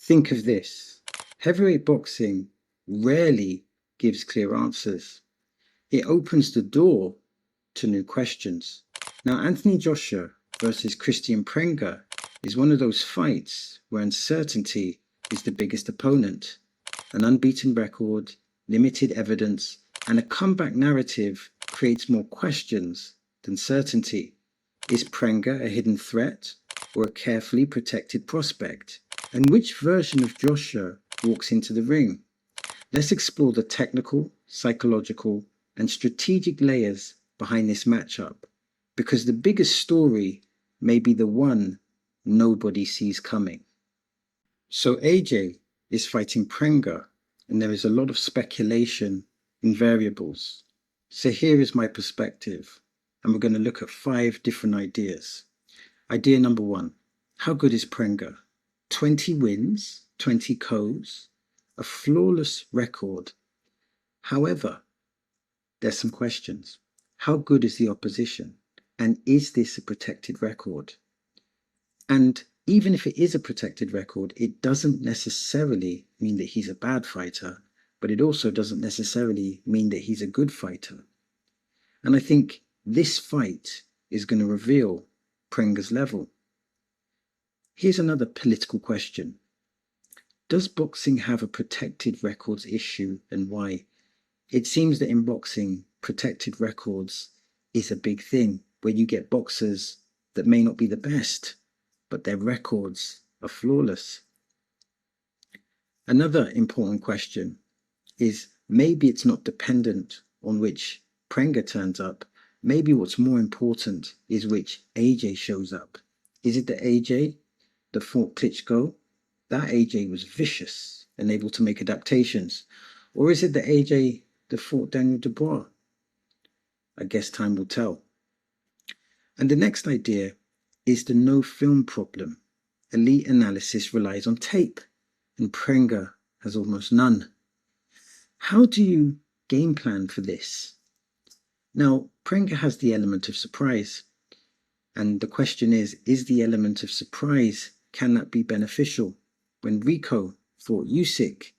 Think of this. Heavyweight boxing rarely gives clear answers. It opens the door to new questions. Now, Anthony Joshua versus Kristian Prenga is one of those fights where uncertainty is the biggest opponent. An unbeaten record, limited evidence, and a comeback narrative creates more questions than certainty. Is Prenga a hidden threat or a carefully protected prospect? And which version of Joshua walks into the ring? Let's explore the technical, psychological, and strategic layers behind this matchup, because the biggest story may be the one nobody sees coming. So AJ is fighting Prenga, and there is a lot of speculation in variables. So here is my perspective, and we're going to look at 5 different ideas. Idea number 1, how good is Prenga? 20 wins, 20 KOs, a flawless record. However, there's some questions. How good is the opposition? And is this a protected record? And even if it is a protected record, it doesn't necessarily mean that he's a bad fighter, but it also doesn't necessarily mean that he's a good fighter. And I think this fight is going to reveal Prenga's level. Here's another political question. Does boxing have a protected records issue, and why? It seems that in boxing, protected records is a big thing, where you get boxers that may not be the best, but their records are flawless. Another important question is, maybe it's not dependent on which Prenga turns up. Maybe what's more important is which AJ shows up. Is it the AJ that fought Klitschko? That AJ was vicious and able to make adaptations. Or is it the AJ that fought Daniel Dubois? I guess time will tell. And the next idea is the no film problem. Elite analysis relies on tape, and Prenga has almost none. How do you game plan for this? Now, Prenga has the element of surprise. And the question is the element of surprise, can that be beneficial? When Rico fought Usyk,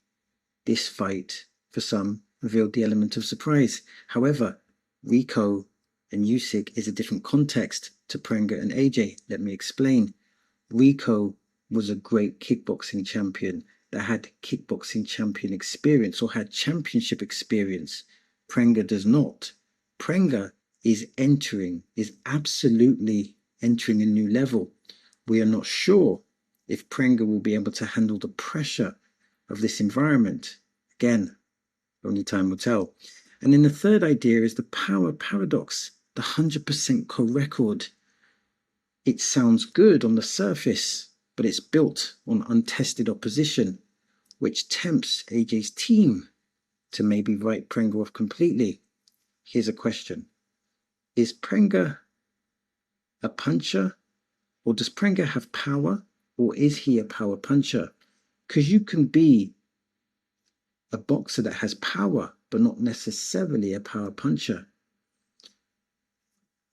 this fight, for some, revealed the element of surprise. However, Rico and Usyk is a different context to Prenga and AJ. Let me explain. Rico was a great kickboxing champion that had kickboxing champion experience, or had championship experience. Prenga does not. Prenga is absolutely entering a new level. We are not sure if Prenga will be able to handle the pressure of this environment. Again, only time will tell. And then the third idea is the power paradox, the 100% co-record. It sounds good on the surface, but it's built on untested opposition, which tempts AJ's team to maybe write Prenga off completely. Here's a question. Is Prenga a puncher, or does Prenga have power, or is he a power puncher? Because you can be a boxer that has power, but not necessarily a power puncher.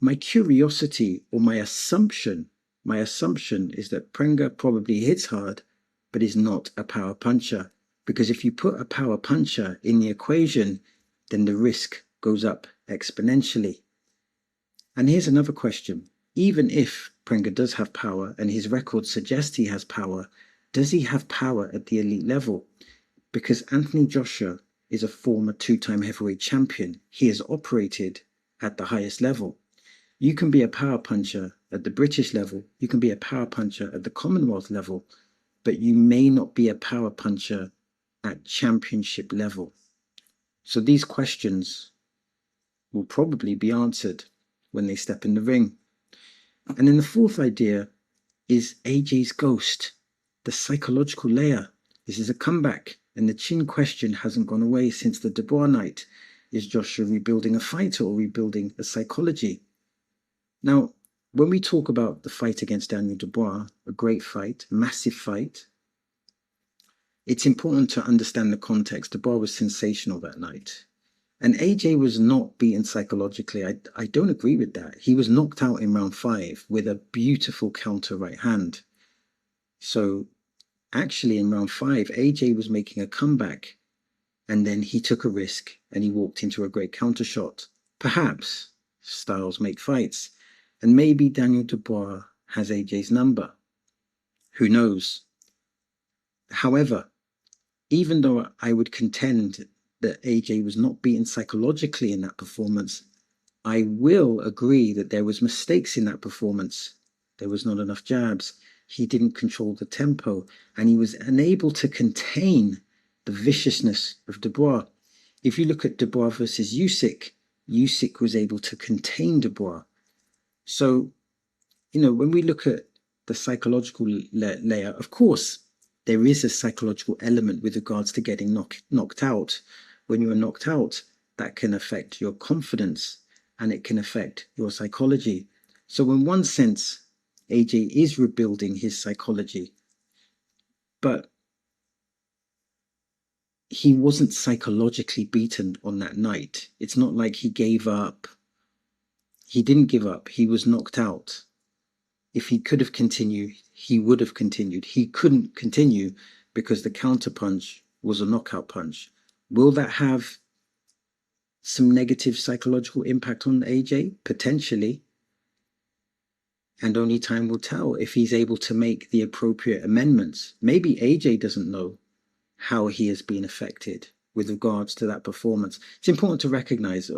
My curiosity, or my assumption is that Prenga probably hits hard, but is not a power puncher. Because if you put a power puncher in the equation, then the risk goes up exponentially. And here's another question. Even if Prenga does have power, and his record suggests he has power, does he have power at the elite level? Because Anthony Joshua is a former 2-time heavyweight champion. He has operated at the highest level. You can be a power puncher at the British level, you can be a power puncher at the Commonwealth level, but you may not be a power puncher at championship level. So these questions will probably be answered when they step in the ring. And then the fourth idea is AJ's ghost, the psychological layer. This is a comeback, and the chin question hasn't gone away since the Dubois night. Is Joshua rebuilding a fighter or rebuilding a psychology? Now, when we talk about the fight against Daniel Dubois, a great fight, massive fight, it's important to understand the context. Dubois was sensational that night. And AJ was not beaten psychologically. I don't agree with that. He was knocked out in round 5 with a beautiful counter right hand. So Actually, in round 5, AJ was making a comeback, and then he took a risk and he walked into a great counter shot. Perhaps styles make fights, and maybe Daniel Dubois has AJ's number. Who knows? However, even though I would contend that AJ was not beaten psychologically in that performance, I will agree that there was mistakes in that performance. There was not enough jabs. He didn't control the tempo, and he was unable to contain the viciousness of Dubois. If you look at Dubois versus Usyk, Usyk was able to contain Dubois. So, when we look at the psychological layer, of course, there is a psychological element with regards to getting knocked out. When you are knocked out, that can affect your confidence and it can affect your psychology. So in one sense, AJ is rebuilding his psychology, but he wasn't psychologically beaten on that night. It's not like he gave up. He didn't give up. He was knocked out. If he could have continued, he would have continued. He couldn't continue because the counter punch was a knockout punch. Will that have some negative psychological impact on AJ? Potentially. And only time will tell if he's able to make the appropriate amendments. Maybe AJ doesn't know how he has been affected with regards to that performance. It's important to recognize,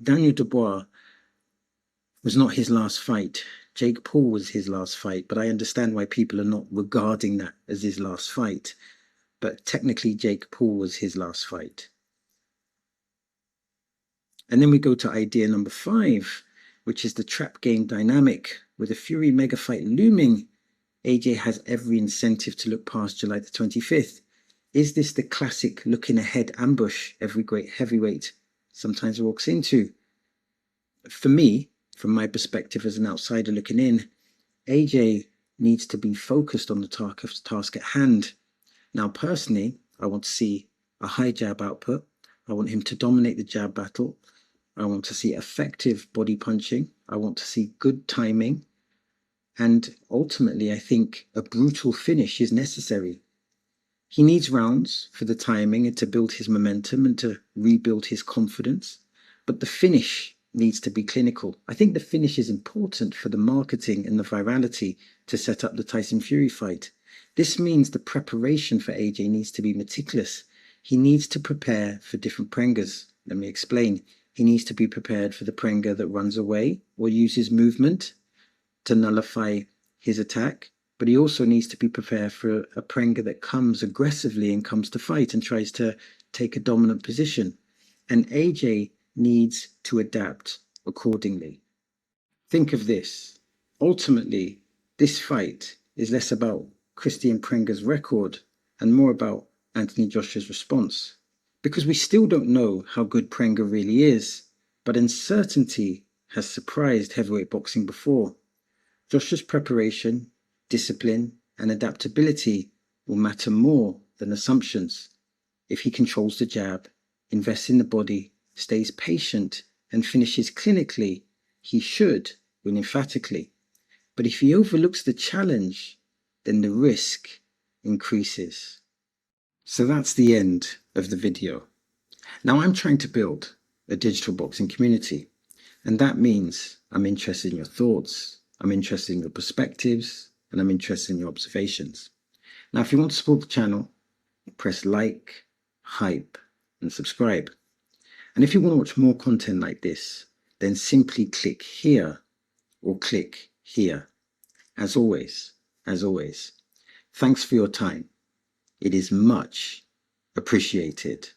Daniel Dubois was not his last fight. Jake Paul was his last fight, but I understand why people are not regarding that as his last fight. But technically, Jake Paul was his last fight. And then we go to idea number 5, which is the trap game dynamic. With a Fury mega fight looming, AJ has every incentive to look past July the 25th. Is this the classic looking ahead ambush every great heavyweight sometimes walks into? For me, from my perspective as an outsider looking in, AJ needs to be focused on the task at hand. Now, personally, I want to see a high jab output. I want him to dominate the jab battle. I want to see effective body punching. I want to see good timing. And ultimately, I think a brutal finish is necessary. He needs rounds for the timing and to build his momentum and to rebuild his confidence. But the finish needs to be clinical. I think the finish is important for the marketing and the virality to set up the Tyson Fury fight. This means the preparation for AJ needs to be meticulous. He needs to prepare for different Prengas. Let me explain. He needs to be prepared for the Prenga that runs away or uses movement to nullify his attack. But he also needs to be prepared for a Prenga that comes aggressively and comes to fight and tries to take a dominant position. And AJ needs to adapt accordingly. Think of this. Ultimately, this fight is less about Kristian Prenga's record and more about Anthony Joshua's response. Because we still don't know how good Prenga really is, but uncertainty has surprised heavyweight boxing before. Joshua's preparation, discipline, and adaptability will matter more than assumptions. If he controls the jab, invests in the body, stays patient, and finishes clinically, he should win emphatically. But if he overlooks the challenge, then the risk increases. So that's the end of the video. Now I'm trying to build a digital boxing community, and that means I'm interested in your thoughts, I'm interested in your perspectives, and I'm interested in your observations. Now, if you want to support the channel, press like, hype, and subscribe. And if you want to watch more content like this, then simply click here or click here. As always, thanks for your time. It is much appreciated.